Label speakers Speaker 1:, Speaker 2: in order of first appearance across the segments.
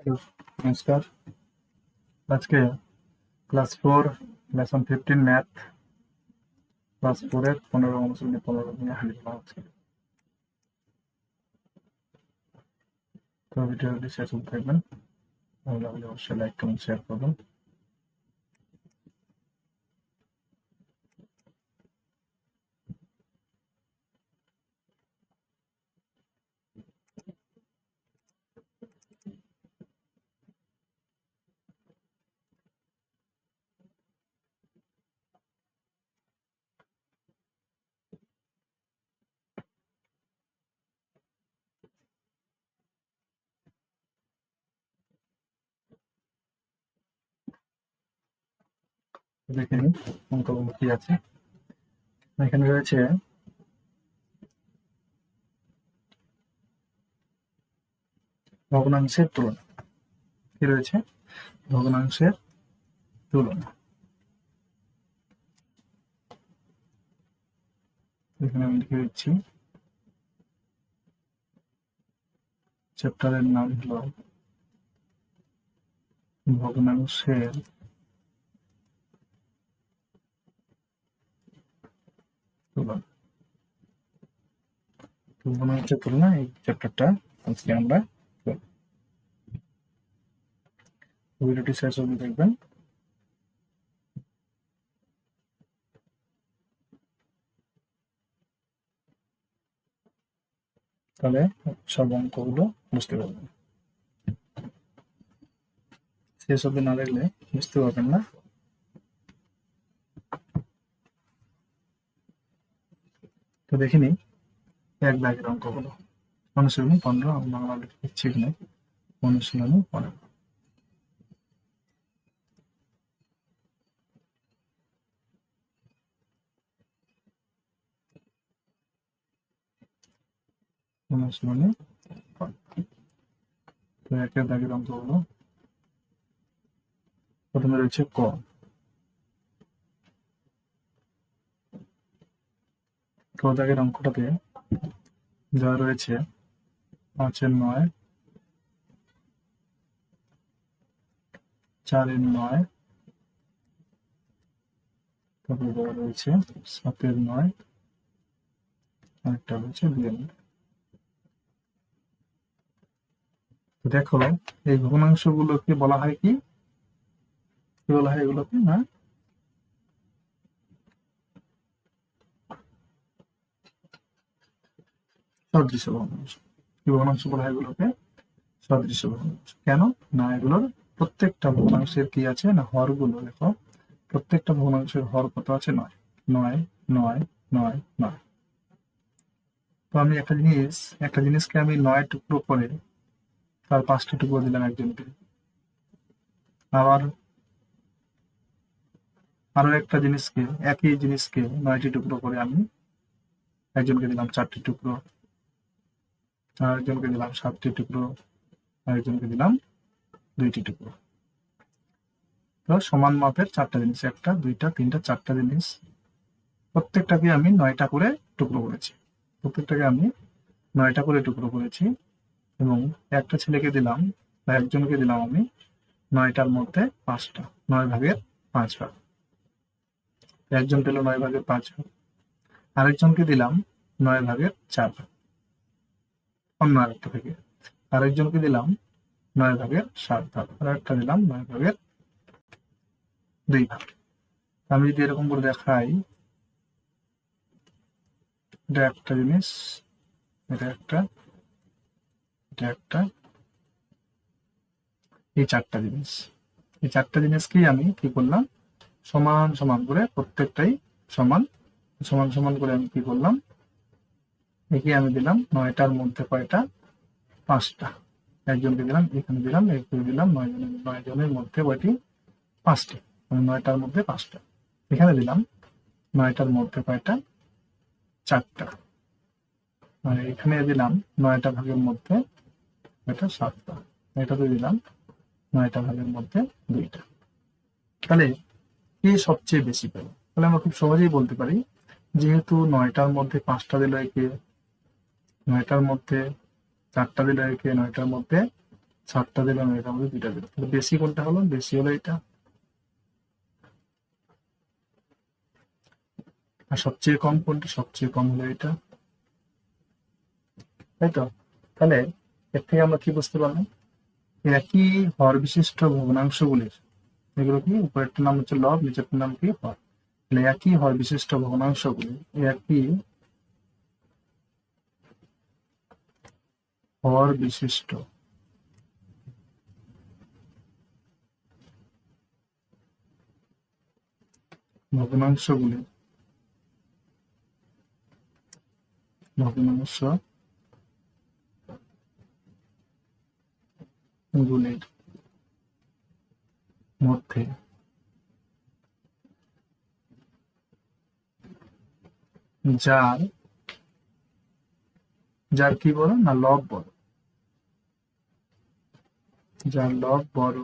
Speaker 1: Hello, নমস্কার। আজকে class 4 lesson 15 math class 4 এর 15 অনুশীলনী 15 নিয়ে হাজির হলাম আজকে। তো ভিডিওটি শেষ অবধি দেখবেন, ভালো লাগলে অবশ্যই লাইক কমেন্ট শেয়ার করবেন। দেখে নিন অঙ্কগুলো কি আছে। এখানে রয়েছে ভগ্নাংশের তুলনা। কি রয়েছে? ভগ্নাংশের তুলনা। এখানে আমি লিখে দিচ্ছি, চ্যাপ্টারের নাম হলো ভগ্নাংশের তুলনা। ভগ্নাংশের তুলনা এই চ্যাপ্টারটা আজকে আমরা করব। ভিডিওটি শেষ অবধি দেখবেন। তাহলে সব অঙ্কগুলো বুঝতে পারবেন। শেষ অবধি না দেখলে বুঝতে পারবেন না। তো দেখে নিই এক দাগের অঙ্কগুলো। অনুশীলনী 15 আমি বাংলা লিখছি এখানে। অনুশীলনী 15। অনুশীলনী 15। তো একের দাগের অঙ্কগুলো প্রথমে রয়েছে ক। ক দাগের অঙ্কটাতে যা রয়েছে 5-এর 9, 4-এর 9, তারপরে দেওয়া রয়েছে 7-এর 9, আরেকটা রয়েছে 2-এর 9। তো দেখো এই ভগ্নাংশগুলোকে বলা হয় কি বলা হয় এগুলোকে? না, সদৃশ ভগ্নাংশ। কি ভগ্নাংশ বলা হয় এগুলোকে? সদৃশ ভগ্নাংশ। কেন? না, এগুলোর প্রত্যেকটা ভগ্নাংশের কি আছে না, হরগুলো দেখো। প্রত্যেকটা ভগ্নাংশের হর কত আছে? 9 9 9 9 9। তো আমি একটা জিনিসকে আমি 9 টুকরো করে তার 5টি টুকরো দিলাম একজনকে। আবার আরো একটা জিনিসকে, একই জিনিসকে 9টি টুকরো করে আমি একজনকে দিলাম 4টি টুকরো, আরেকজনকে দিলাম 7টি টুকরো, আরেকজনকে দিলাম 2টি টুকরো। তো সমান মাপের 4টা জিনিস, 1টা 2টা 3টা 4টা জিনিস, প্রত্যেকটাকে আমি 9টা করে টুকরো করেছি। প্রত্যেকটাকে আমি 9টা করে টুকরো করেছি এবং একটা ছেলেকে দিলাম বা একজনকে দিলাম আমি 9টার মধ্যে 5টা, 9 ভাগের 5 ভাগ। একজন পেল 9 ভাগের 5 ভাগ, আরেকজনকে দিলাম 9 ভাগের 4 ভাগ অন্য আরেকটা থেকে, আরেকজনকে দিলাম 9 ভাগের 7 ভাগ, আর একটা দিলাম 9 ভাগের 2 ভাগ। আমি যদি এরকম করে দেখাই, এটা একটা জিনিস, এটা একটা, এটা একটা, এই 4টা জিনিস। এই 4টা জিনিসকেই আমি কি করলাম? সমান সমান করে প্রত্যেকটাই সমান সমান সমান করে আমি কি করলাম? একে আমি দিলাম 9টার মধ্যে কয়টা? 5টা। একজনকে দিলাম, এখানে দিলাম, এখানে দিলাম, 9 জনের মধ্যে কয়টি? 5টি। 9টার মধ্যে 5টা। এখানে দিলাম 9টার মধ্যে কয়টা? 4টা। আর এখানে দিলাম 9টা ভাগের মধ্যে কয়টা? 7টা। এটাতে দিলাম 9টা ভাগের মধ্যে 2টা। তাহলে কে সবচেয়ে বেশি পেল? তাহলে আমরা খুব সহজেই বলতে পারি, যেহেতু 9টার মধ্যে 5টা দিল একে, 9টার মধ্যে 4টা দিল একে, 9টার মধ্যে 7টা দিলাম, এটার মধ্যে 2টা দিলাম, তাহলে বেশি কোনটা হলো? বেশি হলো এটা। আর সবচেয়ে কম কোনটা? সবচেয়ে কম হলো এটা, তাই তো? তাহলে এর থেকে আমরা কি বুঝতে পারলাম? একই হর বিশিষ্ট ভগ্নাংশগুলির, এগুলো কি, উপরেরটার নাম হচ্ছে লব, নিচেরটার নাম কি? হর। তাহলে একই হর বিশিষ্ট ভগ্নাংশগুলি, একই হর বিশিষ্ট ভগ্নাংশগুলি, ভগ্নাংশ গুলির মধ্যে যার, যার কি বড় না লব বড়, যার লব বড়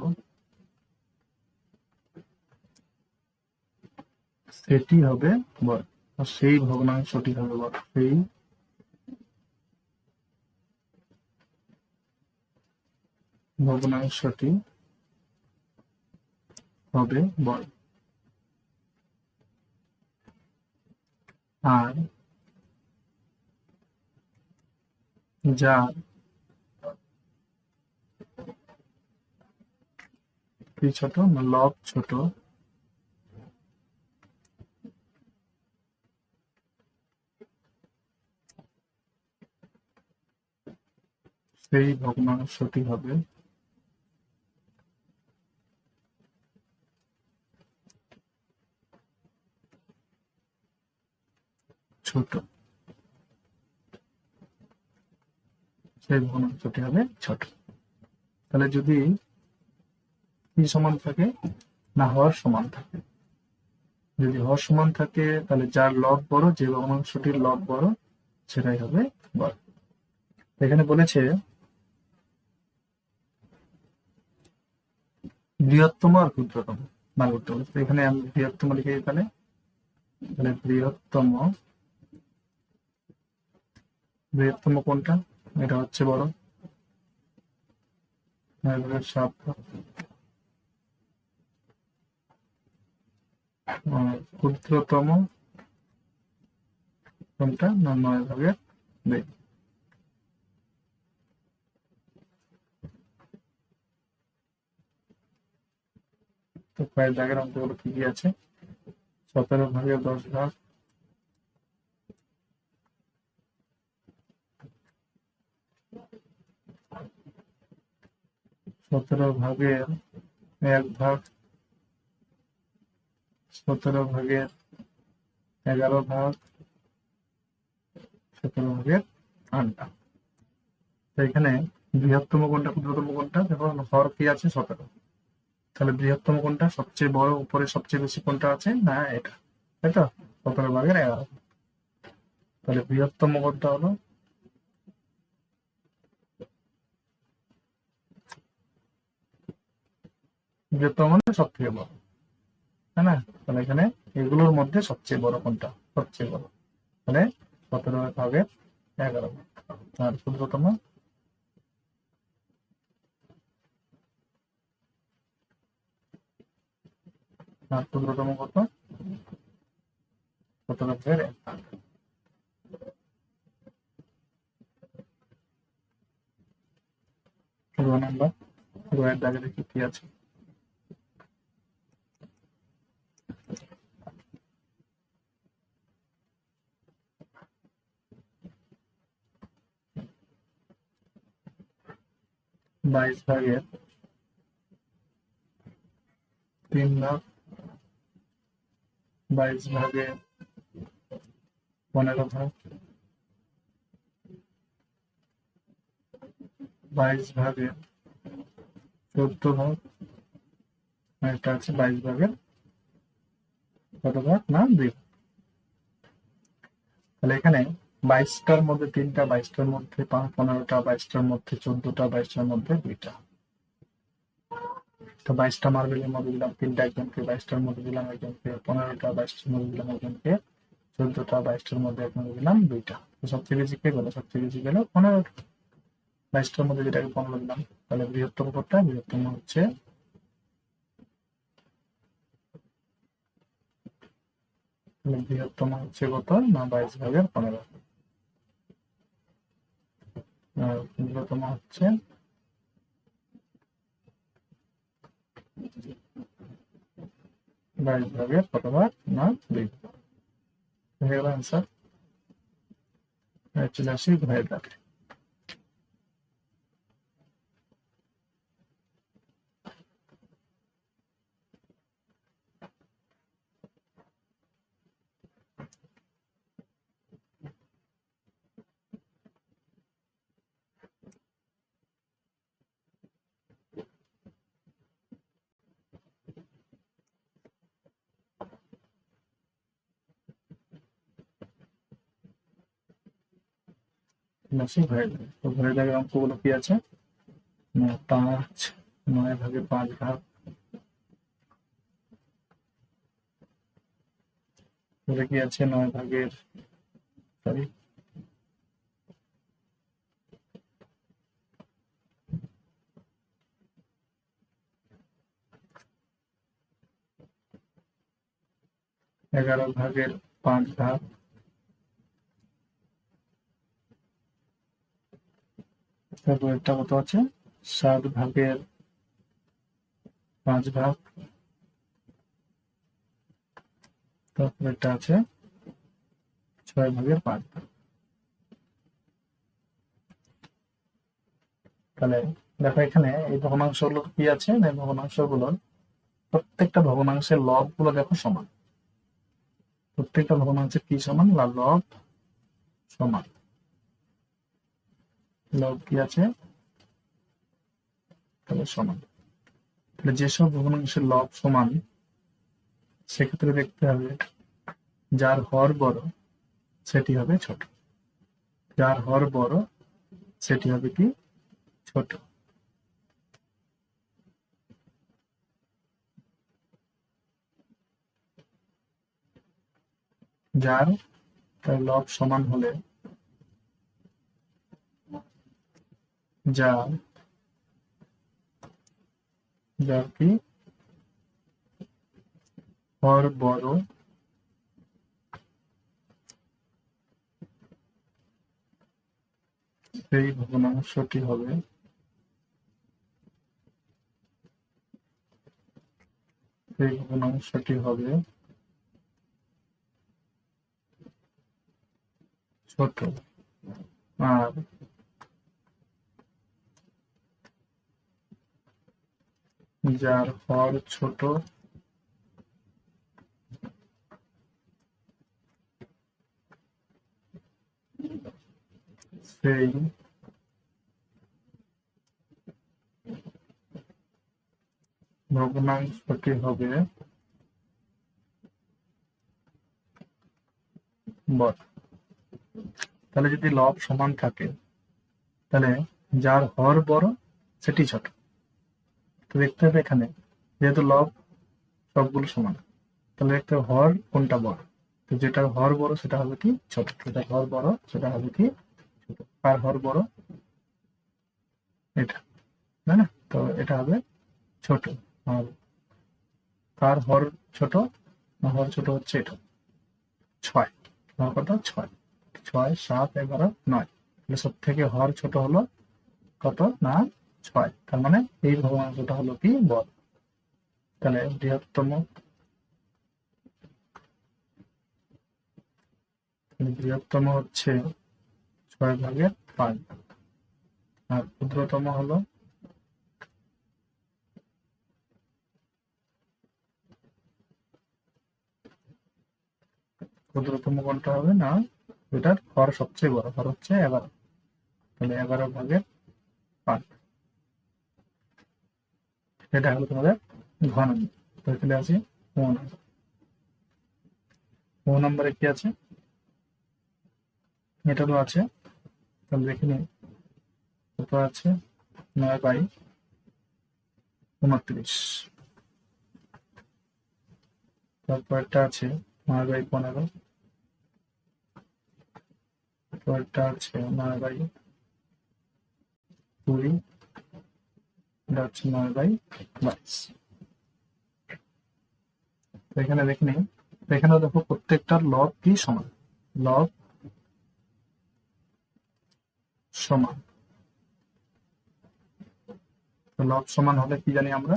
Speaker 1: সেটি হবে বড়, আর সেই ভগ্নাংশটি হবে বড়, সেই ভগ্নাংশটি হবে বড়। আর যার কি ছোট না লব ছোট, সেই ভগ্নাংশটি হবে ছোট, সেই ভগ্নাংশটি হবে ছোট। তাহলে যদি কি সমান থাকে না হর সমান থাকে, যদি হর সমান থাকে তাহলে যার লব বড়, যে ভগ্নাংশটির লব বড় সেটাই হবে বড়। এখানে বলেছে বৃহত্তম আর ক্ষুদ্রতম বার করতে বলেছে। এখানে আমি বৃহত্তম লিখে দিই, তাহলে তাহলে বৃহত্তম, বৃহত্তম কোনটা? এটা হচ্ছে বড়, সাত। ক্ষুদ্রতম কোনটা না 9/2। তো কয়েক দাগের অঙ্কগুলো কি কি আছে? 17/10 17/1 17/11 17/8। তো এখানে বৃহত্তম কোনটা ক্ষুদ্রতম কোনটা? দেখো হর কি আছে 17, তাহলে বৃহত্তম কোনটা, সবচেয়ে বড় উপরে সবচেয়ে বেশি কোনটা আছে না এটা, তাই তো? 17/11। তাহলে বৃহত্তম কোনটা হলো? বৃহত্তম মানে সব থেকে বড়, তাই না? তাহলে এখানে এগুলোর মধ্যে সবচেয়ে বড় কোনটা? সবচেয়ে বড়, তাহলে 17/11। আর ক্ষুদ্রতম? আর ক্ষুদ্রতম কত? 17/1। 2 নাম্বার, 2 দাগে দেখি কি আছে। বাইশ ভাগের 3 ভাগ, 22/15 ভাগ, 22/14 ভাগ, একটা আছে 22/কত ভাগ না 2। তাহলে এখানে 22টার মধ্যে 3টা, 22টার মধ্যে 15টা, 22টার মধ্যে 14টা, 22টার মধ্যে 2টা। তো 22টা মার্বেলের মধ্যে দিলাম 3টা একজনকে, 22টার মধ্যে দিলাম একজনকে 15টা, 22টার মধ্যে দিলাম একজনকে 14টা, 22টার মধ্যে একজনকে দিলাম 2টা। তো সবচেয়ে বেশি কে গেল? সবচেয়ে বেশি গেল 15টা। 22টার মধ্যে যেটাকে 15 দিলাম, তাহলে বৃহত্তম কোনটা? বৃহত্তম হচ্ছে বৃহত্তম হচ্ছে কত না 22/15। আর ক্ষুদ্রতম হচ্ছে 22 ভাগের কত ভাগ না 2 হয়ে গেল অ্যান্সার। চলে আসি ঘরের দাগে। আসি ঘরের দাগে। তো ঘরের দাগের অঙ্কগুলো কি আছে? 5, 9/5 এটা কি আছে 9 ভাগের, সরি 11/5 তারপর এটা কত আছে 7/5 তারপর এটা আছে 6/5। তাহলে দেখো এখানে এই ভগ্নাংশগুলো কি আছে না, ভগ্নাংশগুলোর প্রত্যেকটা ভগ্নাংশের লব গুলো দেখো সমান। প্রত্যেকটা ভগ্নাংশের কি সমান? লব সমান। লব কি আছে? তাহলে সমান। তাহলে যেসব ভগ্নাংশের লব সমান সেক্ষেত্রে দেখতে হবে যার হর বড় সেটি হবে ছোট, যার হর বড় সেটি হবে কি ছোট। যার লব সমান হলে যার যার কি হর বড় সেই ভগ্নাংশটি হবে ছোট। আর যার হর ছোট সেই ভগ্নাংশটি হবে বড়। তাহলে যদি লব সমান থাকে তাহলে যার হর বড় সেটি ছোট। তো দেখতে হবে এখানে যেহেতু লব সবগুলো সমান তাহলে দেখতে হবে হর কোনটা বড়। তো যেটার হর বড় সেটা হবে কি ছোট, যেটার হর বড় সেটা হবে কি ছোট। কার হর বড়? এটা, তাই না? তো এটা হবে ছোট। আর কার হর ছোট? হর ছোট হচ্ছে এটা 6। হর কত? 6। 6, 7, 11, 9। তাহলে সব থেকে হর ছোট হলো কত না 6। তার মানে এই ভগ্নাংশটা হলো কি বড়। তাহলে বৃহত্তম হচ্ছে 6/5 আর ক্ষুদ্রতম হলো কোনটা হবে না এটার হর সবচেয়ে বড়, হর হচ্ছে 11। তাহলে 11/5 এটা হলো তোমাদের ঘ নম্বর। চলে আসি নম্বরে কি আছে? এটারও আছে, তাহলে দেখে নিই কত আছে 9/29। তারপরটা আছে 9/15। তারপরটা আছে 9/20। এটা হচ্ছে 9/22। এখানে দেখে নিই, এখানে দেখো প্রত্যেকটার লব কি সমান, লব সমান। তো লব সমান হলে কি জানি আমরা,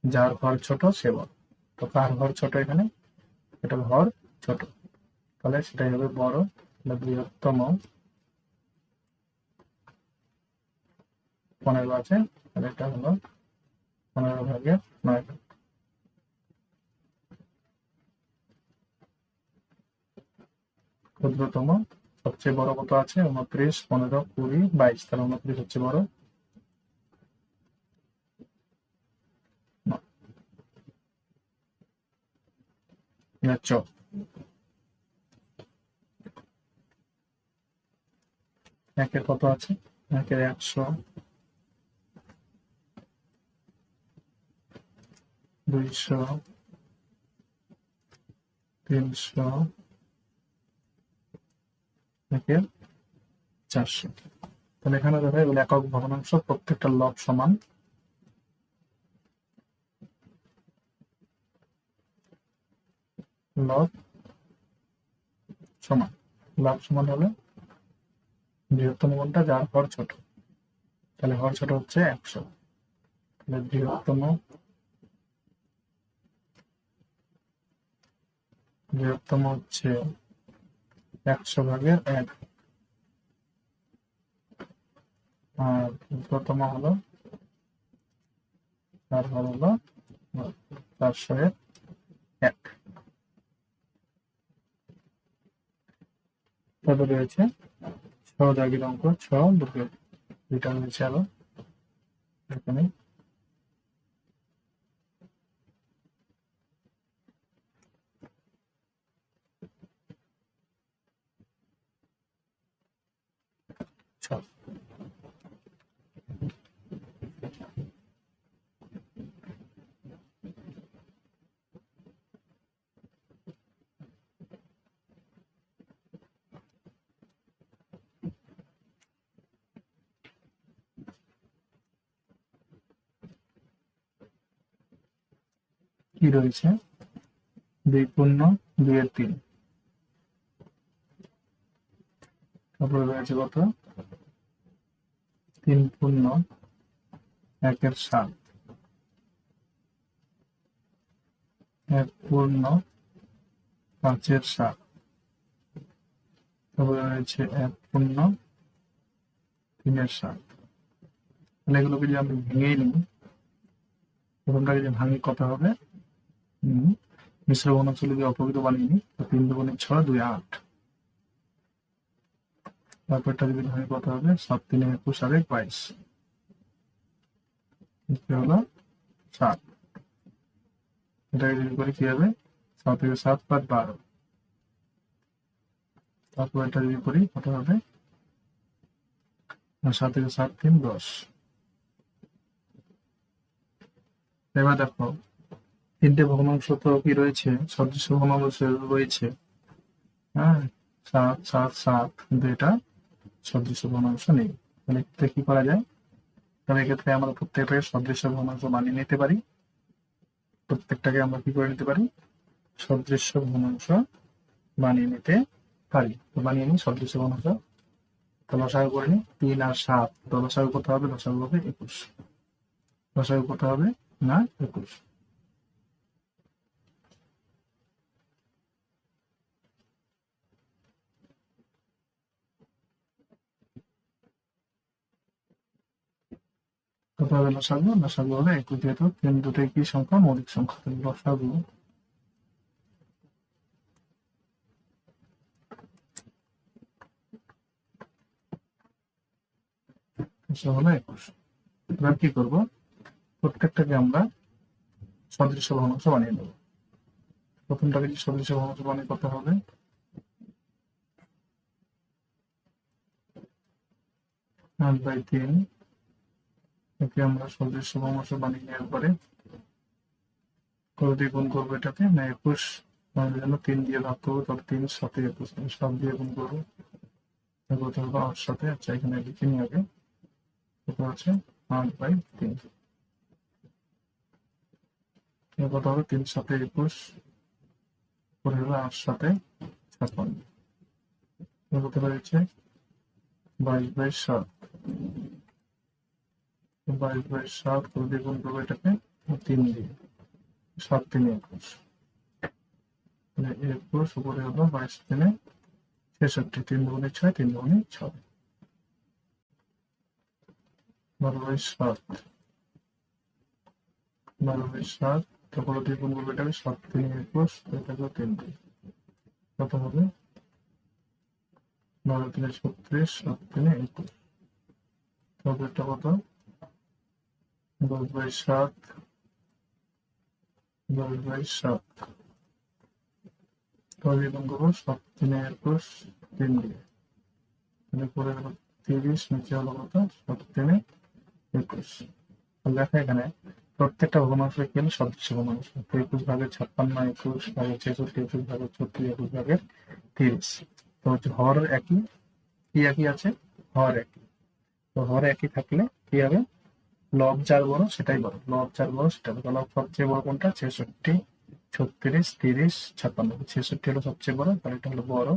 Speaker 1: যার ঘর ছোট সে বড়। তো কার ঘর ছোট এখানে, এটা ঘর ছোট, তাহলে সেটাই হবে বড়। বৃহত্তম 15 আছে, তাহলে এটা হলো 15/9। ক্ষুদ্রতম সবচেয়ে বড় কত আছে, 29, 15, 20, 22, তাহলে 29 হচ্ছে বড়। একের কত আছে, একের 100, 200, 300, একের 400। তাহলে এখানে দেখা যায় একক ভগ্নাংশ প্রত্যেকটা লব সমান, লব সমান। লব সমান হলে বৃহত্তম কোনটা, যার হর ছোট, তাহলে হর ছোট হচ্ছে 100। তাহলে বৃহত্তম হচ্ছে 100/1, আর ক্ষুদ্রতম হলো, তার হর হলো 400/1। তারপরে রয়েছে সহযোগীর অঙ্ক 6 দুটা রয়েছে আরো এখানে। কি রয়েছে, 2×2=3। তারপরে রয়েছে কত, 3×1=7, 1×5=7। তারপরে রয়েছে 1×3=7। তাহলে এগুলোকে যদি আমি ভেঙে নিই, প্রথমটাকে যে ভাঙি কত হবে, মিশ্র বর্ণাঞ্চল যদি অপবিত বানিয়ে নিই, 3×6 = 8। তারপরটা যদি ভাঙি কত হবে, 7×3=21 আর 22, হলো 7। এটাকে যদি করি কি হবে, 7×7=12। তারপর এটা যদি করি কত হবে, 7×7=10। এবার দেখো তিনটে ভগ্নাংশ তো কি রয়েছে, সদৃশ্য ভগ্নাংশ রয়েছে, হ্যাঁ 7, 7, 7, কিন্তু এটা সদৃশ্য ভগ্নাংশ নেই। তাহলে এক্ষেত্রে কি করা যায়, তাহলে এক্ষেত্রে আমরা প্রত্যেকটাকে সদৃশ্য ভগ্নাংশ বানিয়ে নিতে পারি। প্রত্যেকটাকে আমরা কি করে নিতে পারি, সদৃশ্য ভগ্নাংশ বানিয়ে নিতে পারি। বানিয়ে নিই সদৃশ্য ভগ্নাংশ। তো লসাগু করে নিই, 3 আর 7, তো লসাগু কত হবে, লসাগু হবে 21। লসাগু কত হবে না 21। কত হবে লসাগু, লসাগু হবে 21, যেহেতু 3 দুটোই কি সংখ্যা, মৌলিক সংখ্যা। তাহলে লসাগু হলো 21। এবার কি করবো, প্রত্যেকটাকে আমরা সদৃশ্য ভগ্নাংশ বানিয়ে নেব। প্রথমটাকে যদি সদৃশ্য ভগ্নাংশ বানিয়ে কত হবে, 8/3। একে আমরা সদৃশ্য ভগ্নাংশ বানিয়ে নেওয়ার পরে কত দিয়ে গুণ করবো এটাকে, না 21 বানানোর জন্য 3 দিয়ে ভাগ করবো, তবে 3 7 21, 7 দিয়ে গুণ করবো, কত হবে 8 7। আচ্ছা এখানে লিখে নিয়ে আগে কত আছে, 8/3 কত হবে? 3 × 7 = 21, পরে হবে 8 × 7 = 56, কত হয়েছে? 22/7, 22/7 করে দিয়ে গুণ করবো এটাকে 3 দিয়ে, 7 × 3 = 21, 21 উপরে হলো 22 × 3 = 66, 3 × 2 = 6, 3 × 2 = 6, 12/7, 12/7 তারপর দিয়ে গুণ করবো এটাকে 7 × 3 = 21, এটাকে 3 দিয়ে, কত হবে? 12 × 3 = 36, 7 × 3 = 21, তবে এটা কত? 10/7, 10/7 তবে গুণ করবো 7 × 3 = 21, 3 দিয়ে, পরে হলো 30, নিচে হলো কত? 7 × 3 = 21। লেখা এখানে প্রত্যেকটা ভগ্নাংশের কি হলো? সদৃশ্য ভগ্নাংশ। 21 ভাগের 56, 21 ভাগের 66, 21 ভাগের 36, 21 ভাগের 30। তো হচ্ছে হর একই, কি একই আছে? হর একই। তো হর একই থাকলে কি হবে? লব যার বড় সেটাই বড়, লব যার বড় সেটা বড়। লব সবচেয়ে বড় কোনটা? 66, 36, 30, 56। 66 হলো সবচেয়ে বড়, তাহলে এটা হলো বড়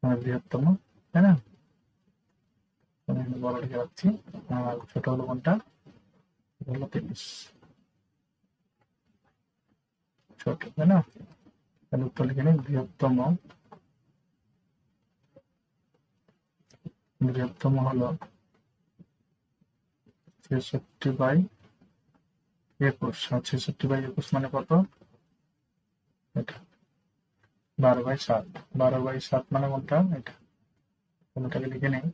Speaker 1: আর বৃহত্তম, তাই না? বড় লিখে রাখছি। আর ছোট হলো কোনটা? হলো 30, ছোট, তাই না? তাহলে উত্তর লিখে নিন, বৃহত্তম হলো 66/21, আর 66/21 মানে কত? এটা 12/7, 12/7 মানে কোনটা? এটা, কোনটাকে লিখে নেই,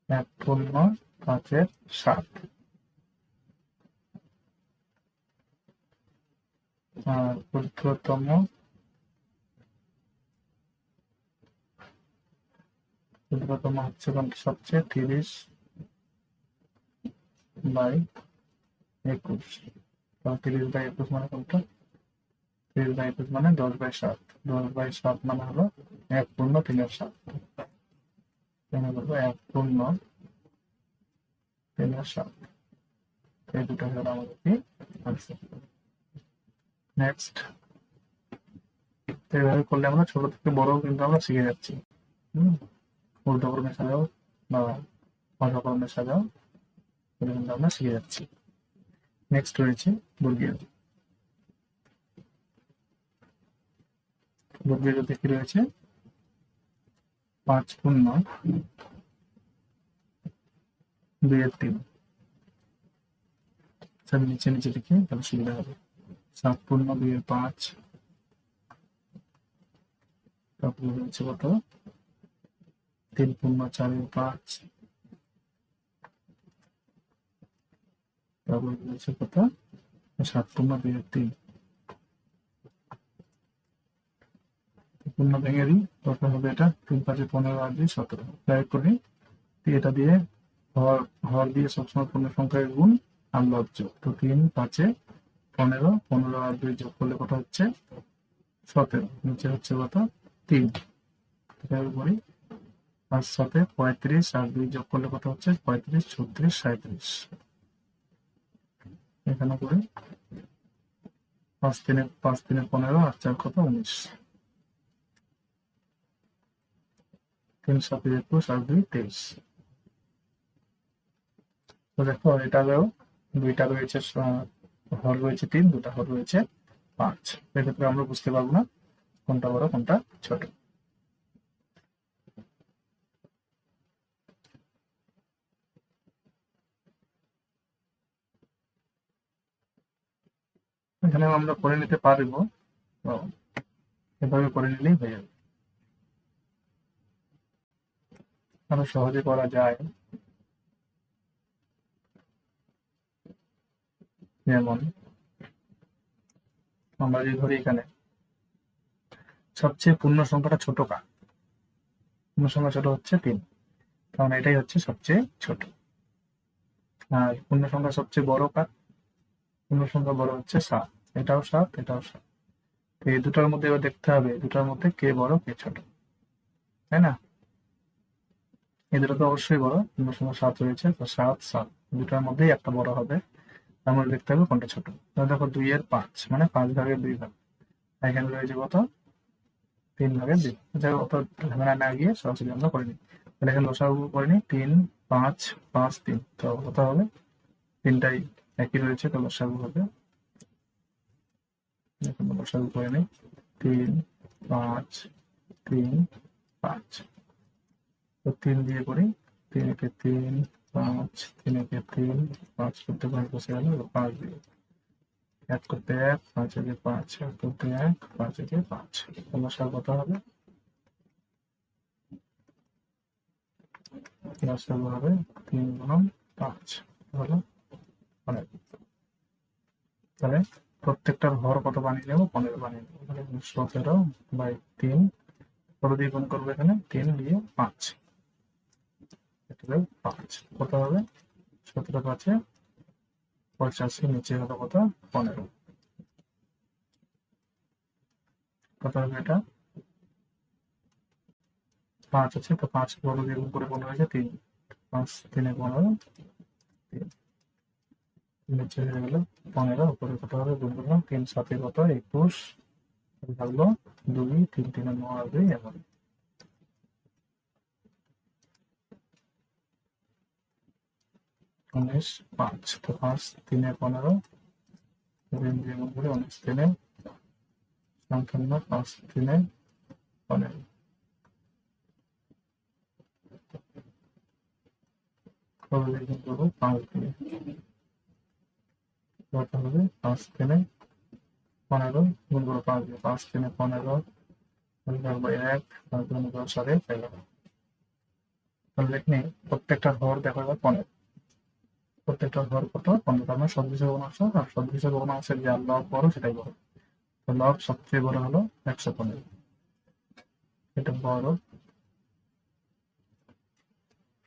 Speaker 1: 1/5/7, আর ক্ষুদ্রতম হচ্ছে কোনটা? সবচেয়ে 30/21, 30/21 মানে কোনটা? 30/21 মানে 10/7, 10/7 মানে হলো 1/3/7, 1/3/7, এই দুটো হলো আমাদের কি আনসার। নেক্সট, এইভাবে করলে আমরা ছোট থেকে বড় কিন্তু আমরা শিখে যাচ্ছি। উল্টোক্রমে সাজাও বা অধক্রমে সাজাও, কিন্তু আমরা শিখে যাচ্ছি। নেক্সট রয়েছে বর্গীয়। বর্গীয় কি রয়েছে? 5/2/3, নিচে নিচে লিখে তাহলে সুবিধা হবে। 7/2/5, তারপরে রয়েছে কত? 3/4/5, তারপরে রয়েছে কত? 7/2/3। পূর্ণ ভেঙে দিই, কত হবে এটা? 3×5 = 15, আর 2 17, প্রয়োগ করি। এটা দিয়ে হর দিয়ে সবসময় পূর্ণ সংখ্যার গুণ আর লব যোগ। তো 3×5 = 15, 15 আর 2 যোগ করলে কত হচ্ছে? 17, নিচে হচ্ছে কত? 3, প্রয়োগ করি। 5 × 7 = 35, আর 2 যোগ করলে কত হচ্ছে? 35, 36, 37, এখানে করি। 5×3 = 15, আর 4 কত? 19, 3 × 7 = 21, আর 2 = 23। তো দেখো এটাতেও দুইটা রয়েছে, হর রয়েছে 3, দুটা হর রয়েছে 5। এক্ষেত্রে আমরা বুঝতে পারবো না কোনটা বড় কোনটা ছোট। এখানে আমরা করে নিতে পারবো, এভাবে করে নিলেই হয়ে যাবে। আরো সহজে করা যায়, যেমন আমরা যদি ধরি এখানে সবচেয়ে পূর্ণ সংখ্যাটা ছোট কার? পূর্ণ সংখ্যা ছোট হচ্ছে 3, কারণ এটাই হচ্ছে সবচেয়ে ছোট। আর পূর্ণ সংখ্যা সবচেয়ে বড় কার? পূর্ণ সংখ্যা বড় হচ্ছে 7, এটাও 7, এটাও 7। তো এই দুটার মধ্যে এবার দেখতে হবে দুটার মধ্যে কে বড় কে ছোট, তাই না? এই দুটো তো অবশ্যই বড়, 0.7 রয়েছে, তো 7 7 দুটার মধ্যেই একটা বড় হবে। তার মধ্যে দেখতে হবে কোনটা ছোট। তাহলে দেখো 2 এর 5 মানে 5 ভাগের 2 ভাগ, এখানে রয়েছে কত 3 ভাগের 2। যাই হোক, অত ঝামেলা না গিয়ে সরাসরি আমরা করে নিই। তাহলে এখানে লসাগু করে নিই, 3 5 5 3, তো কত হবে, তিনটাই একই রয়েছে, তো লসাগু হবে, এখন লসাগু করে নিই, 3 5 3 5, তো 3 দিয়ে করি, 3 একে 3 5 3 একে 3 5 করতে 5 বসে গেল, 5 দিয়ে 1 করতে 1 5 একে 5 1 করতে 1 5 একে 5, লসাগু কত হবে, লসাগু হবে 3 গুণন 5 হলো 15। তাহলে প্রত্যেকটার হর কত বানিয়ে নেবো, 15 বানিয়ে নেবো। তাহলে 17/3 কত দিয়ে গুণ করবো, এখানে 3 দিয়ে 5, এটা 5 কত হবে, 17 5 85, নিচে হলো কত 15, কত হবে এটা 5 আছে, তো 5 বড় দিয়ে গুণ করে 15 হয়েছে 3, 5 3 15, 3 নিচে হয়ে গেল 15, উপরে কত হবে গুণ করলাম, 3 7 কত 21, থাকলো 2 3 3 9 2 11, 19 5, তো 5 3 15, 3 দিয়ে গুণ করে 19 3 55, 5 3 15, কত দিয়ে গুণ করবো 5 দিয়ে, কত হবে 5 3 15 গুণ করবো 5 দিয়ে, 5 3 15 গুণ করবো 1 গুণ করবো 11.5, তাহলে এখানে প্রত্যেকটার হর দেখো এবার 15, প্রত্যেকটার হর কত 15, তার মানে সদৃশ ভগ্নাংশ, আর সদৃশ ভগ্নাংশের যে লব বড় সেটাই বড়, তো লব সবচেয়ে বড় হলো 115, এটা বড়,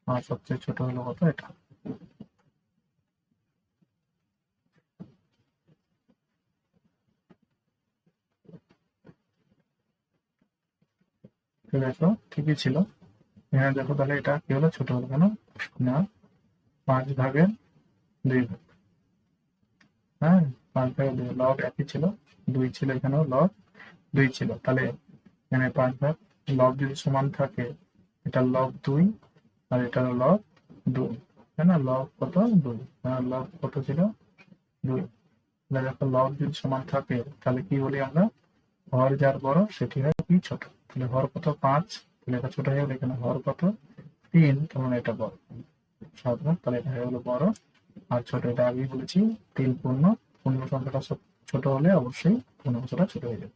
Speaker 1: আর সবচেয়ে ছোট হলো কত এটা। ঠিক আছে, ঠিকই ছিল। এখানে দেখো তাহলে এটা কি হলো, ছোট হলো কেন না, 5 ভাগের 2 ভাগ, হ্যাঁ 5 ভাগের 2, লব একই ছিল, 2 ছিল, এখানেও লব 2 ছিল, তাহলে এখানে 5 ভাগ, লব যদি সমান থাকে, এটা লব 2 আর এটা লব 2, তাই না, লব কত 2, লব কত ছিল 2, তাহলে দেখো লব যদি সমান থাকে তাহলে কি বলি আমরা, হর যার বড় সেটি হয় কি ছোট, তাহলে হর কত 5, তাহলে এটা ছোট হয়ে গেল, এখানে হর কত 3, তার মানে এটা বড় 7 ভাগ, তাহলে এটা হয়ে গেলো বড়, আর ছোট এটা আগেই বলেছি 3 পূর্ণ, পূর্ণ সংখ্যাটা ছোট হলে অবশ্যই পূর্ণাংশটা ছোট হয়ে যাবে,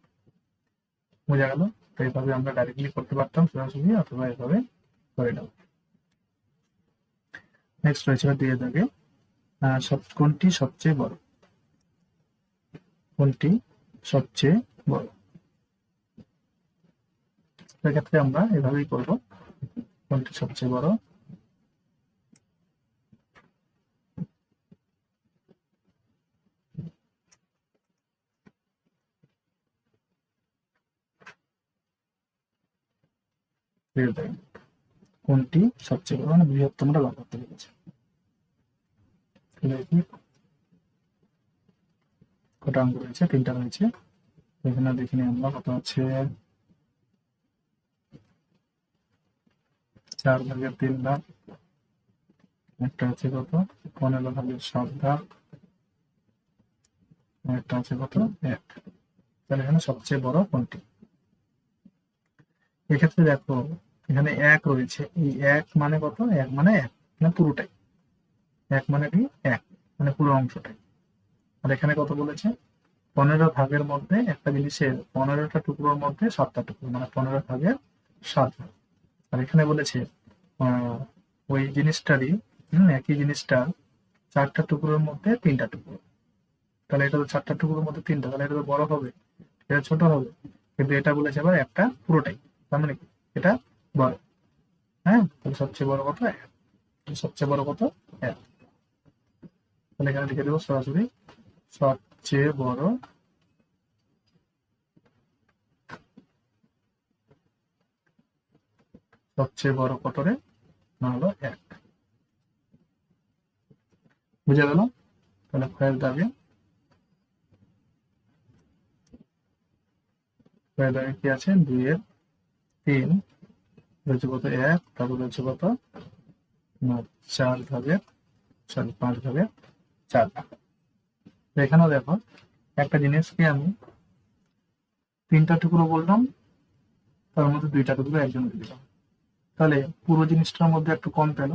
Speaker 1: বোঝা গেল। তো এইভাবে আমরা ডাইরেক্টলি করতে পারতাম সরাসরি, অথবা এইভাবে করে নেব। নেক্সট রয়েছে দিয়ে থাকে কোনটি সবচেয়ে বড়, কোনটি সবচেয়ে বড়, সেক্ষেত্রে আমরা এভাবেই করব, কোনটি সবচেয়ে বড়, কোনটি সবচেয়ে বড় মানে বৃহত্তমটা বার করতে পেরেছে। কটা অঙ্ক রয়েছে, 3টা রয়েছে, এখানে দেখে নিই আমরা কত আছে, 4 ভাগের 3 ভাগ, একটা আছে কত 15 ভাগের 7 ভাগ, একটা আছে কত 1, তাহলে এখানে সবচেয়ে বড় কোনটি। এক্ষেত্রে দেখো এখানে 1 রয়েছে, এই 1 মানে কত, 1 মানে 1 মানে পুরোটাই, 1 মানে কি 1 মানে পুরো অংশটাই, আর এখানে কত বলেছে 15 ভাগের মধ্যে একটা জিনিসের 15টা টুকরোর মধ্যে 7টা টুকরো, মানে 15 ভাগের 7 ভাগ, আর এখানে বলেছে ওই জিনিসটারই একই জিনিসটা 4টা টুকরোর মধ্যে 3টা টুকরো, তাহলে এটা তো 4টা টুকরোর মধ্যে 3টা, তাহলে এটা তো বড় হবে, এটা ছোট হবে, কিন্তু এটা বলেছে আবার একটা পুরোটাই, তার মানে কি এটা বড়, হ্যাঁ তাহলে সবচেয়ে বড় কত 1, সবচেয়ে বড় কত 1, তাহলে এখানে লিখে দেবো সরাসরি সবচেয়ে বড় কত রে না হলো 1। বুঝে গেল? তাহলে ক্ষয়ের দাগে কি আছে, 2 এর 3 রয়েছে কত, 1, তারপর রয়েছে কত, 4 ভাগের 5 ভাগের 4। এখানেও দেখো একটা জিনিসকে আমি 3টা টুকরো বললাম, তার মধ্যে 2টা টুকরো একজনকে দিলাম, তাহলে পুরো জিনিসটার মধ্যে একটু কম পেল।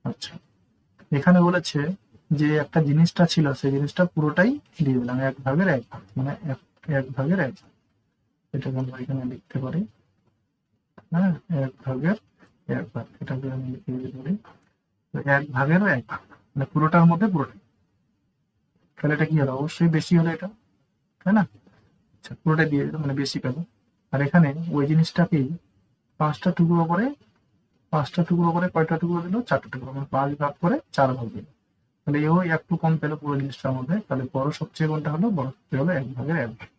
Speaker 1: আচ্ছা, এখানে বলেছে যে একটা জিনিসটা ছিল সেই জিনিসটা পুরোটাই দিয়ে দিলাম 1 ভাগের 1 ভাগ, মানে 1 ভাগের 1 ভাগ। এটাকে আমরা এখানে লিখতে পারি, হ্যাঁ, 1 ভাগের 1 ভাগ, এটাকে আমি লিখে দিতে পারি 1 ভাগের 1 ভাগ, মানে পুরোটার মধ্যে পুরোটাই। তাহলে এটা কি হলো, অবশ্যই বেশি হলো এটা, তাই না? আচ্ছা, পুরোটাই দিয়ে দিল মানে বেশি পেল। আর এখানে ওই জিনিসটাকেই 5টা টুকরো করে, কয়টা টুকরো দিল, 4টা টুকরো, মানে 5 ভাগ করে 4 ভাগ দিল। তাহলে এও একটু কম পেলো পুরো জিনিসটার মধ্যে। তাহলে বড় সবচেয়ে কোনটা হলো, বড় সবচেয়ে হলো 1 ভাগের 1 ভাগ।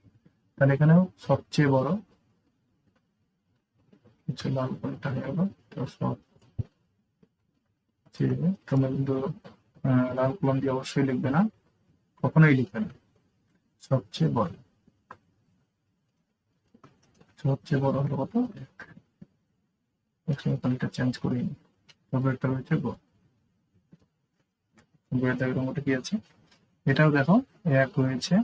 Speaker 1: তাহলে এখানেও সবচেয়ে বড় হচ্ছে লাল কোনটা হয়ে গেল, তো সবচেয়ে, তোমরা কিন্তু লাল কলম দিয়ে অবশ্যই লিখবে না, কখনোই লিখবে না। সবচেয়ে বড় হলো কত, 1। এটা চেঞ্জ করি, তবে একটা রয়েছে গো, এর মধ্যে কি আছে, এটাও দেখো 1 রয়েছে,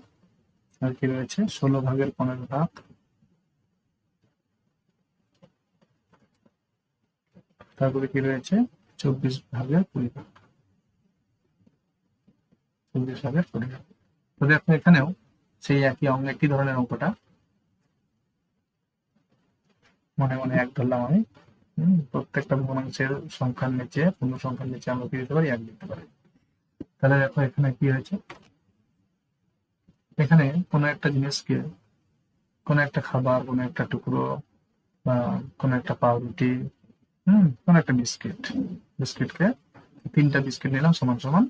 Speaker 1: আর কি রয়েছে 16 ভাগের 15 ভাগ, তারপরে কি রয়েছে 24 ভাগের 20 ভাগ, 24 ভাগের 20 ভাগ। তো দেখো এখানেও সেই একই ধরনের অঙ্কটা, মনে মনে 1 ধরলাম আমি। প্রত্যেকটা ভগ্নাংশের সংখ্যার নিচে, পূর্ণ সংখ্যার নিচে আমরা কি দিতে পারি, 1 দিতে পারি। তাহলে দেখো এখানে কি হয়েছে, এখানে কোনো একটা জিনিসকে, কোনো একটা খাবার, কোনো একটা টুকরো, বা কোনো একটা পাউরুটি, কোনো একটা বিস্কিটকে 3টা বিস্কিট নিলাম সমান সমান।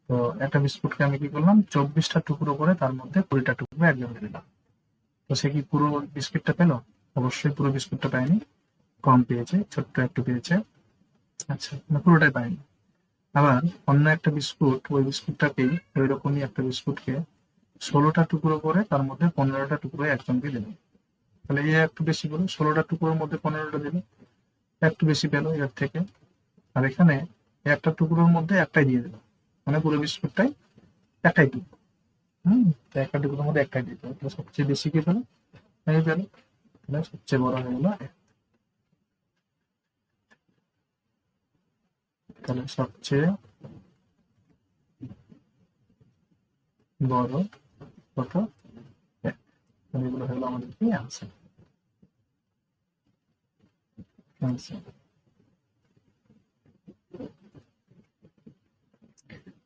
Speaker 1: তো একটা বিস্কুটকে আমি কি করলাম, 24টা টুকরো করে তার মধ্যে 20টা টুকরো একজনকে দিলাম। তো সে কি পুরো বিস্কিটটা পেলো? অবশ্যই পুরো বিস্কুটটা পায়নি, কম পেয়েছে, ছোট্ট একটু পেয়েছে। আচ্ছা, পুরোটাই পায়নি। আবার অন্য একটা বিস্কুট, ওই বিস্কুটটাকেই, ওই রকমই একটা বিস্কুটকে 16টা টুকরো করে তার মধ্যে 15টা টুকরো একজনকে দিল। তাহলে এ একটু বেশি পেলো, 16টা টুকরোর মধ্যে 15টা দিল, একটু বেশি পেলো এর থেকে। আর এখানে একটা টুকরোর মধ্যে একটাই দিয়ে দিল, মানে পুরো বিস্কুটটাই একটাই টুকরো। তো একটা টুকরোর মধ্যে একটাই দিতে হবে, সবচেয়ে বেশি কি পেলো, এই পেলো। তাহলে সবচেয়ে বড় হয়ে গেল। তাহলে সবচেয়ে বড় কত, 1। এগুলো হলো আমাদের কি আনসার।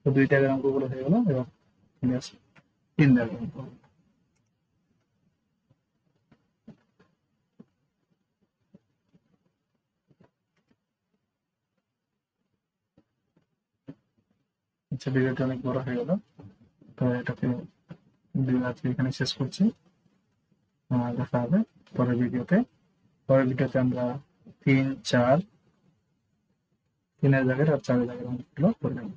Speaker 1: তো 2 দাগের অঙ্কগুলো হয়ে গেল। এবার 3 দাগের অঙ্ক। আচ্ছা, ভিডিওটা অনেক বড় হয়ে গেল, তো এটাকে আজকে এখানে শেষ করছি। দেখা হবে পরের ভিডিওতে। আমরা 3, 4, 3 দাগের আর 4 দাগের অঙ্কগুলো করে নেব।